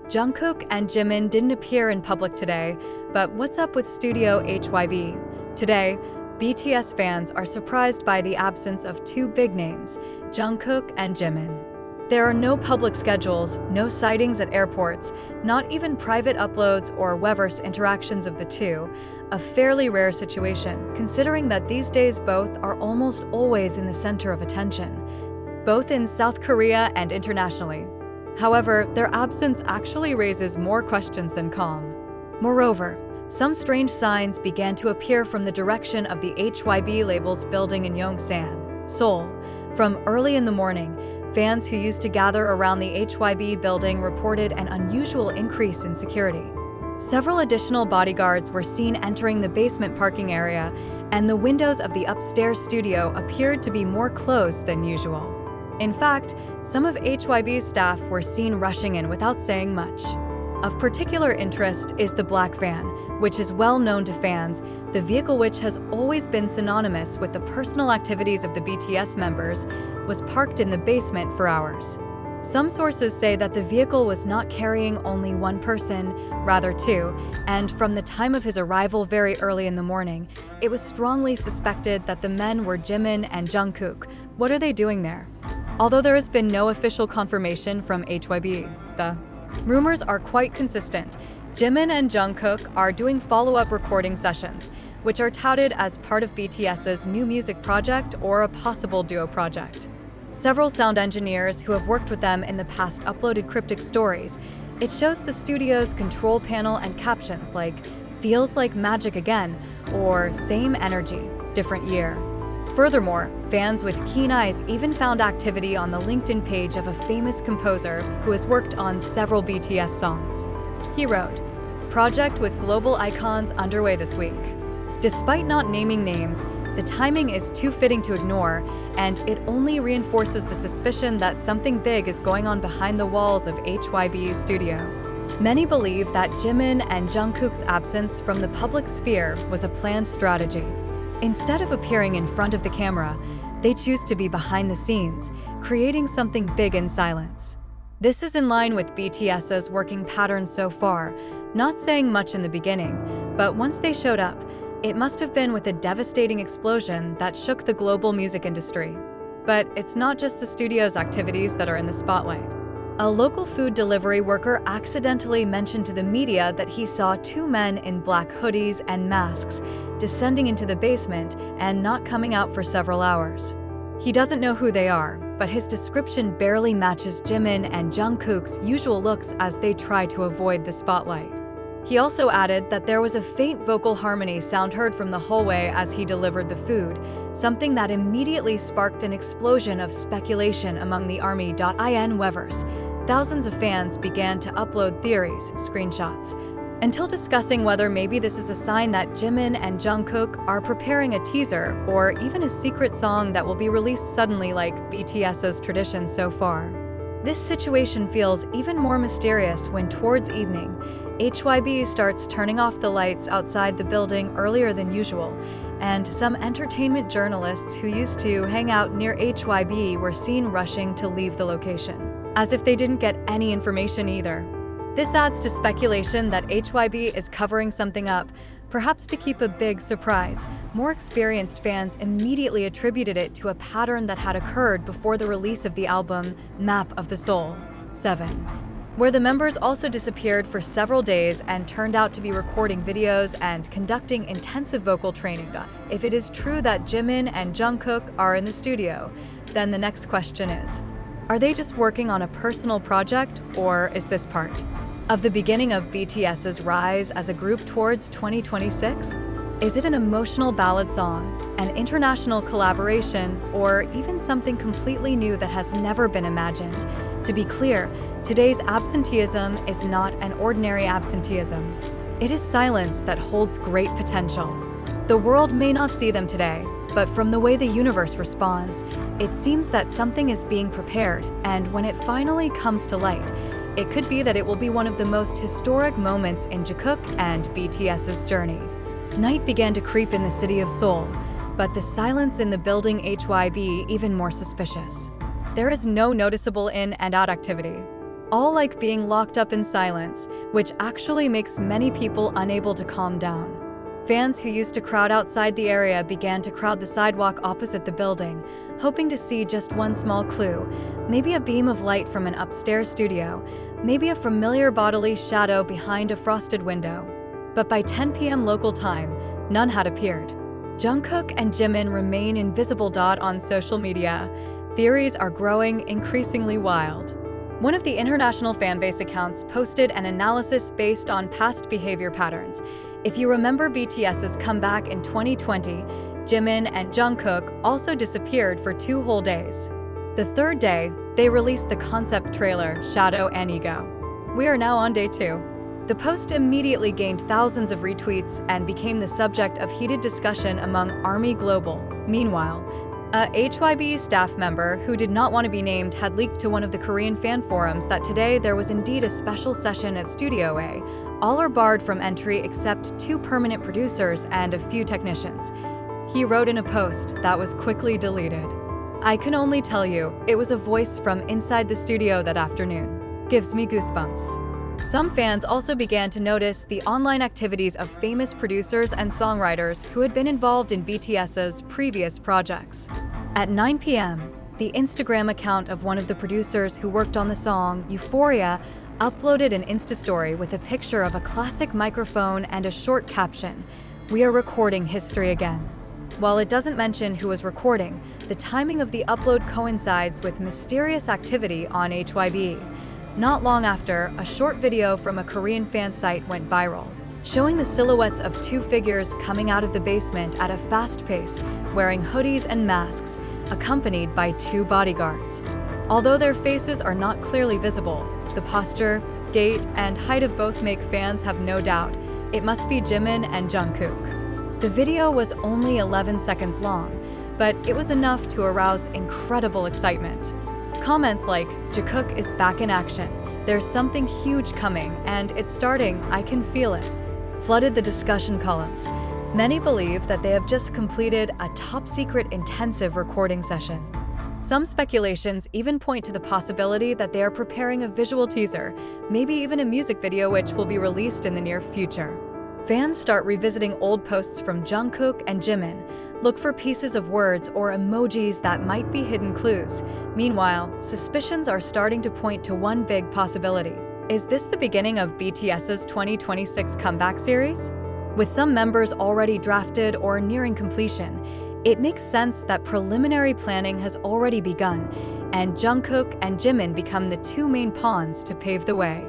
Jungkook and Jimin didn't appear in public today, but what's up with Studio HYBE? Today, BTS fans are surprised by the absence of two big names, Jungkook and Jimin. There are no public schedules, no sightings at airports, not even private uploads or Weverse interactions of the two, a fairly rare situation, considering that these days both are almost always in the center of attention, both in South Korea and internationally. However, their absence actually raises more questions than calm. Moreover, some strange signs began to appear from the direction of the HYBE label's building in Yongsan, Seoul. From early in the morning, fans who used to gather around the HYBE building reported an unusual increase in security. Several additional bodyguards were seen entering the basement parking area, and the windows of the upstairs studio appeared to be more closed than usual. In fact, some of HYBE's staff were seen rushing in without saying much. Of particular interest is the black van, which is well known to fans, the vehicle which has always been synonymous with the personal activities of the BTS members, was parked in the basement for hours. Some sources say that the vehicle was not carrying only one person, rather two, and from the time of his arrival very early in the morning, it was strongly suspected that the men were Jimin and Jungkook. What are they doing there? Although there has been no official confirmation from HYBE, the rumors are quite consistent. Jimin and Jungkook are doing follow-up recording sessions, which are touted as part of BTS's new music project or a possible duo project. Several sound engineers who have worked with them in the past uploaded cryptic stories. It shows the studio's control panel and captions like, "Feels like magic again," or "Same energy, different year." Furthermore, fans with keen eyes even found activity on the LinkedIn page of a famous composer who has worked on several BTS songs. He wrote, "Project with global icons underway this week." Despite not naming names, the timing is too fitting to ignore, and it only reinforces the suspicion that something big is going on behind the walls of HYBE's studio. Many believe that Jimin and Jungkook's absence from the public sphere was a planned strategy. Instead of appearing in front of the camera, they choose to be behind the scenes, creating something big in silence. This is in line with BTS's working pattern so far, not saying much in the beginning, but once they showed up, it must have been with a devastating explosion that shook the global music industry. But it's not just the studio's activities that are in the spotlight. A local food delivery worker accidentally mentioned to the media that he saw two men in black hoodies and masks descending into the basement and not coming out for several hours. He doesn't know who they are, but his description barely matches Jimin and Jungkook's usual looks as they try to avoid the spotlight. He also added that there was a faint vocal harmony sound heard from the hallway as he delivered the food, something that immediately sparked an explosion of speculation among the ARMY.IN Weverse. Thousands of fans began to upload theories, screenshots, until discussing whether maybe this is a sign that Jimin and Jungkook are preparing a teaser or even a secret song that will be released suddenly like BTS's tradition so far. This situation feels even more mysterious when towards evening, HYBE starts turning off the lights outside the building earlier than usual, and some entertainment journalists who used to hang out near HYBE were seen rushing to leave the location, as if they didn't get any information either. This adds to speculation that HYBE is covering something up, perhaps to keep a big surprise. More experienced fans immediately attributed it to a pattern that had occurred before the release of the album Map of the Soul 7, where the members also disappeared for several days and turned out to be recording videos and conducting intensive vocal training. If it is true that Jimin and Jungkook are in the studio, then the next question is, are they just working on a personal project, or is this part of the beginning of BTS's rise as a group towards 2026? Is it an emotional ballad song, an international collaboration, or even something completely new that has never been imagined? To be clear, today's absenteeism is not an ordinary absenteeism. It is silence that holds great potential. The world may not see them today, but from the way the universe responds, it seems that something is being prepared, and when it finally comes to light, it could be that it will be one of the most historic moments in Jungkook and BTS's journey. Night began to creep in the city of Seoul, but the silence in the building HYBE even more suspicious. There is no noticeable in and out activity. all like being locked up in silence, which actually makes many people unable to calm down. Fans who used to crowd outside the area began to crowd the sidewalk opposite the building, hoping to see just one small clue, maybe a beam of light from an upstairs studio, maybe a familiar bodily shadow behind a frosted window. But by 10 p.m. local time, none had appeared. Jungkook and Jimin remain invisible on social media. Theories are growing increasingly wild. One of the international fanbase accounts posted an analysis based on past behavior patterns. If you remember BTS's comeback in 2020, Jimin and Jungkook also disappeared for 2 whole days. The third day, they released the concept trailer, Shadow and Ego. We are now on day 2. The post immediately gained thousands of retweets and became the subject of heated discussion among ARMY Global. Meanwhile, a HYBE staff member who did not want to be named had leaked to one of the Korean fan forums that today there was indeed a special session at Studio A. All are barred from entry except 2 permanent producers and a few technicians. He wrote in a post that was quickly deleted. I can only tell you, it was a voice from inside the studio that afternoon. Gives me goosebumps. Some fans also began to notice the online activities of famous producers and songwriters who had been involved in BTS's previous projects. At 9 p.m., the Instagram account of one of the producers who worked on the song, Euphoria, uploaded an Insta story with a picture of a classic microphone and a short caption, "We are recording history again." While it doesn't mention who was recording, the timing of the upload coincides with mysterious activity on HYBE. Not long after, a short video from a Korean fan site went viral, showing the silhouettes of 2 figures coming out of the basement at a fast pace, wearing hoodies and masks, accompanied by 2 bodyguards. Although their faces are not clearly visible, the posture, gait, and height of both make fans have no doubt it must be Jimin and Jungkook. The video was only 11 seconds long, but it was enough to arouse incredible excitement. Comments like, "Jungkook is back in action, there's something huge coming, and it's starting, I can feel it," flooded the discussion columns. Many believe that they have just completed a top-secret intensive recording session. Some speculations even point to the possibility that they are preparing a visual teaser, maybe even a music video which will be released in the near future. Fans start revisiting old posts from Jungkook and Jimin, look for pieces of words or emojis that might be hidden clues. Meanwhile, suspicions are starting to point to one big possibility. Is this the beginning of BTS's 2026 comeback series? With some members already drafted or nearing completion, it makes sense that preliminary planning has already begun, and Jungkook and Jimin become the 2 main pawns to pave the way.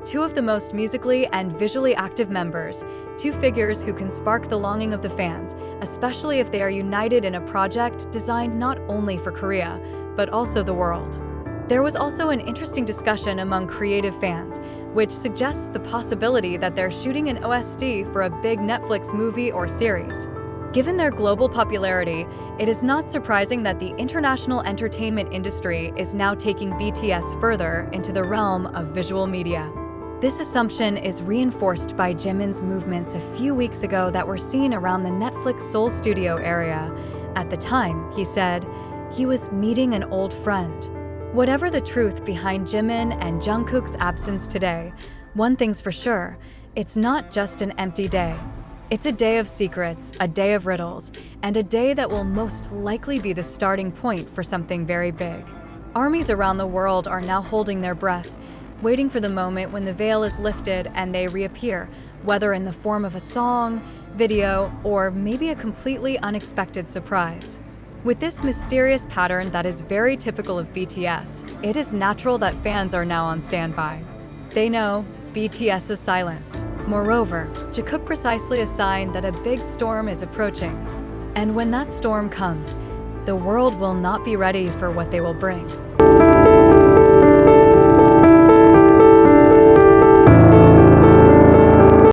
2 of the most musically and visually active members, 2 figures who can spark the longing of the fans, especially if they are united in a project designed not only for Korea, but also the world. There was also an interesting discussion among creative fans, which suggests the possibility that they're shooting an OST for a big Netflix movie or series. Given their global popularity, it is not surprising that the international entertainment industry is now taking BTS further into the realm of visual media. This assumption is reinforced by Jimin's movements a few weeks ago that were seen around the Netflix Seoul studio area. At the time, he said, he was meeting an old friend. Whatever the truth behind Jimin and Jungkook's absence today, one thing's for sure, it's not just an empty day. It's a day of secrets, a day of riddles, and a day that will most likely be the starting point for something very big. Armies around the world are now holding their breath, waiting for the moment when the veil is lifted and they reappear, whether in the form of a song, video, or maybe a completely unexpected surprise. With this mysterious pattern that is very typical of BTS, it is natural that fans are now on standby. They know BTS's silence. Moreover, Jungkook precisely a sign that a big storm is approaching. And when that storm comes, the world will not be ready for what they will bring.